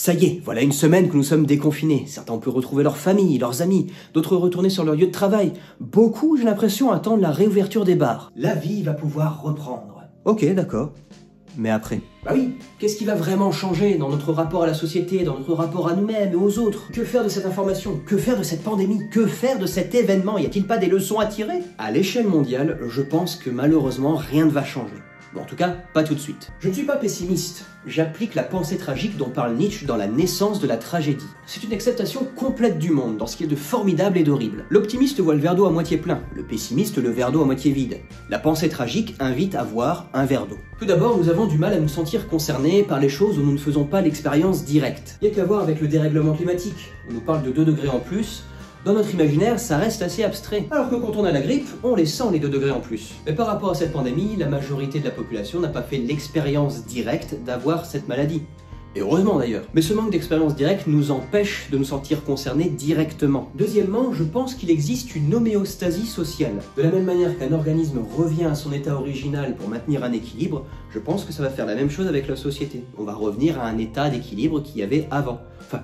Ça y est, voilà une semaine que nous sommes déconfinés. Certains ont pu retrouver leur famille, leurs amis, d'autres retourner sur leur lieu de travail. Beaucoup, j'ai l'impression, attendent la réouverture des bars. La vie va pouvoir reprendre. Ok, d'accord. Mais après? Bah oui, qu'est-ce qui va vraiment changer dans notre rapport à la société, dans notre rapport à nous-mêmes et aux autres? Que faire de cette information? Que faire de cette pandémie? Que faire de cet événement? Y a-t-il pas des leçons à tirer? À l'échelle mondiale, je pense que malheureusement, rien ne va changer. Bon, en tout cas, pas tout de suite. Je ne suis pas pessimiste. J'applique la pensée tragique dont parle Nietzsche dans La naissance de la tragédie. C'est une acceptation complète du monde, dans ce qui est de formidable et d'horrible. L'optimiste voit le verre d'eau à moitié plein, le pessimiste le verre d'eau à moitié vide. La pensée tragique invite à voir un verre d'eau. Tout d'abord, nous avons du mal à nous sentir concernés par les choses où nous ne faisons pas l'expérience directe. Il n'y a qu'à voir avec le dérèglement climatique. On nous parle de 2 degrés en plus. Dans notre imaginaire, ça reste assez abstrait. Alors que quand on a la grippe, on les sent les 2 degrés en plus. Mais par rapport à cette pandémie, la majorité de la population n'a pas fait l'expérience directe d'avoir cette maladie. Et heureusement d'ailleurs. Mais ce manque d'expérience directe nous empêche de nous sentir concernés directement. Deuxièmement, je pense qu'il existe une homéostasie sociale. De la même manière qu'un organisme revient à son état original pour maintenir un équilibre, je pense que ça va faire la même chose avec la société. On va revenir à un état d'équilibre qu'il y avait avant. Enfin,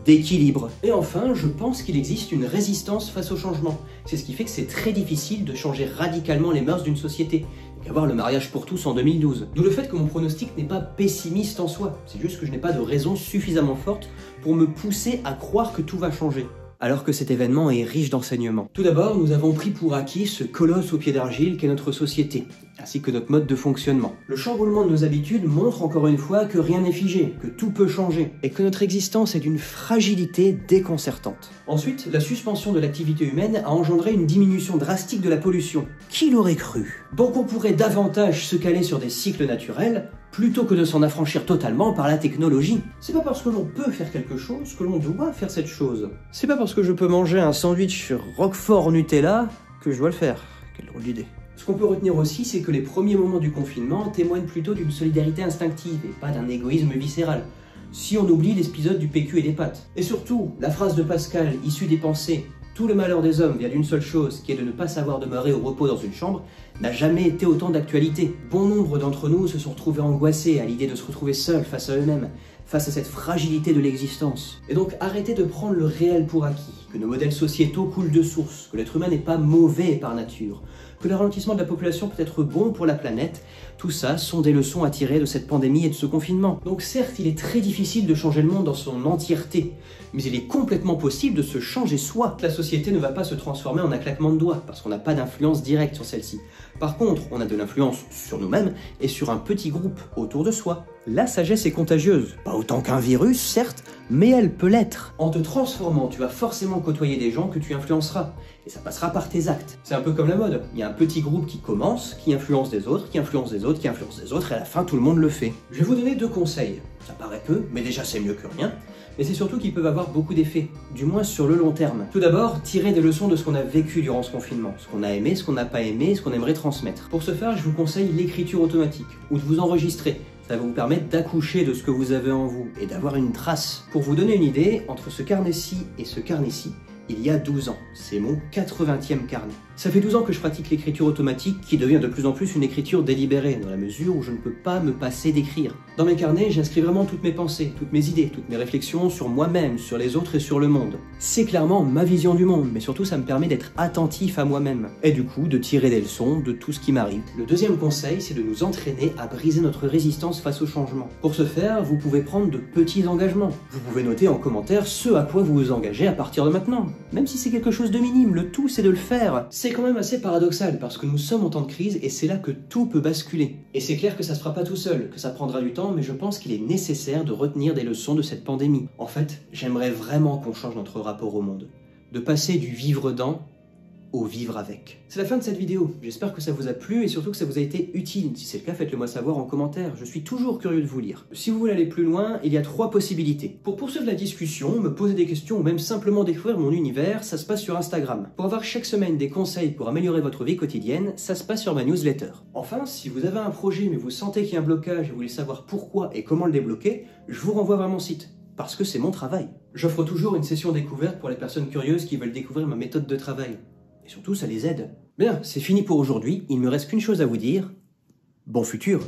d'équilibre. Et enfin, je pense qu'il existe une résistance face au changement. C'est ce qui fait que c'est très difficile de changer radicalement les mœurs d'une société. Il y a qu'à voir le mariage pour tous en 2012. D'où le fait que mon pronostic n'est pas pessimiste en soi. C'est juste que je n'ai pas de raison suffisamment forte pour me pousser à croire que tout va changer. Alors que cet événement est riche d'enseignements. Tout d'abord, nous avons pris pour acquis ce colosse au pied d'argile qu'est notre société, ainsi que notre mode de fonctionnement. Le chamboulement de nos habitudes montre encore une fois que rien n'est figé, que tout peut changer, et que notre existence est d'une fragilité déconcertante. Ensuite, la suspension de l'activité humaine a engendré une diminution drastique de la pollution. Qui l'aurait cru? Donc on pourrait davantage se caler sur des cycles naturels, plutôt que de s'en affranchir totalement par la technologie. C'est pas parce que l'on peut faire quelque chose que l'on doit faire cette chose. C'est pas parce que je peux manger un sandwich Roquefort Nutella que je dois le faire. Quelle drôle d'idée. Ce qu'on peut retenir aussi, c'est que les premiers moments du confinement témoignent plutôt d'une solidarité instinctive et pas d'un égoïsme viscéral. Si on oublie l'épisode du PQ et des pâtes. Et surtout, la phrase de Pascal, issue des pensées « Tout le malheur des hommes vient d'une seule chose, qui est de ne pas savoir demeurer au repos dans une chambre », n'a jamais été autant d'actualité. Bon nombre d'entre nous se sont retrouvés angoissés à l'idée de se retrouver seuls face à eux-mêmes, face à cette fragilité de l'existence. Et donc arrêtez de prendre le réel pour acquis, que nos modèles sociétaux coulent de source, que l'être humain n'est pas mauvais par nature, que le ralentissement de la population peut être bon pour la planète. Tout ça sont des leçons à tirer de cette pandémie et de ce confinement. Donc certes, il est très difficile de changer le monde dans son entièreté, mais il est complètement possible de se changer soi. La société ne va pas se transformer en un claquement de doigts, parce qu'on n'a pas d'influence directe sur celle-ci. Par contre, on a de l'influence sur nous-mêmes et sur un petit groupe autour de soi. La sagesse est contagieuse. Pas autant qu'un virus, certes, mais elle peut l'être. En te transformant, tu vas forcément côtoyer des gens que tu influenceras. Et ça passera par tes actes. C'est un peu comme la mode. Il y a un petit groupe qui commence, qui influence des autres, qui influence des autres, qui influence des autres, et à la fin, tout le monde le fait. Je vais vous donner 2 conseils. Ça paraît peu, mais déjà c'est mieux que rien. Mais c'est surtout qu'ils peuvent avoir beaucoup d'effets, du moins sur le long terme. Tout d'abord, tirer des leçons de ce qu'on a vécu durant ce confinement, ce qu'on a aimé, ce qu'on n'a pas aimé, ce qu'on aimerait transmettre. Pour ce faire, je vous conseille l'écriture automatique, ou de vous enregistrer. Ça va vous permettre d'accoucher de ce que vous avez en vous, et d'avoir une trace. Pour vous donner une idée, entre ce carnet-ci et ce carnet-ci, il y a 12 ans. C'est mon 80e carnet. Ça fait 12 ans que je pratique l'écriture automatique qui devient de plus en plus une écriture délibérée, dans la mesure où je ne peux pas me passer d'écrire. Dans mes carnets, j'inscris vraiment toutes mes pensées, toutes mes idées, toutes mes réflexions sur moi-même, sur les autres et sur le monde. C'est clairement ma vision du monde, mais surtout ça me permet d'être attentif à moi-même. Et du coup, de tirer des leçons de tout ce qui m'arrive. Le deuxième conseil, c'est de nous entraîner à briser notre résistance face au changement. Pour ce faire, vous pouvez prendre de petits engagements. Vous pouvez noter en commentaire ce à quoi vous vous engagez à partir de maintenant. Même si c'est quelque chose de minime, le tout c'est de le faire. C'est quand même assez paradoxal parce que nous sommes en temps de crise et c'est là que tout peut basculer. Et c'est clair que ça se fera pas tout seul, que ça prendra du temps, mais je pense qu'il est nécessaire de retenir des leçons de cette pandémie. En fait, j'aimerais vraiment qu'on change notre rapport au monde. De passer du vivre dans au vivre avec. C'est la fin de cette vidéo. J'espère que ça vous a plu et surtout que ça vous a été utile. Si c'est le cas, faites-le moi savoir en commentaire. Je suis toujours curieux de vous lire. Si vous voulez aller plus loin, il y a 3 possibilités. Pour poursuivre la discussion, me poser des questions ou même simplement découvrir mon univers, ça se passe sur Instagram. Pour avoir chaque semaine des conseils pour améliorer votre vie quotidienne, ça se passe sur ma newsletter. Enfin, si vous avez un projet mais vous sentez qu'il y a un blocage et vous voulez savoir pourquoi et comment le débloquer, je vous renvoie vers mon site. Parce que c'est mon travail. J'offre toujours une session découverte pour les personnes curieuses qui veulent découvrir ma méthode de travail. Et surtout, ça les aide. Bien, c'est fini pour aujourd'hui. Il ne me reste qu'une chose à vous dire. Bon futur!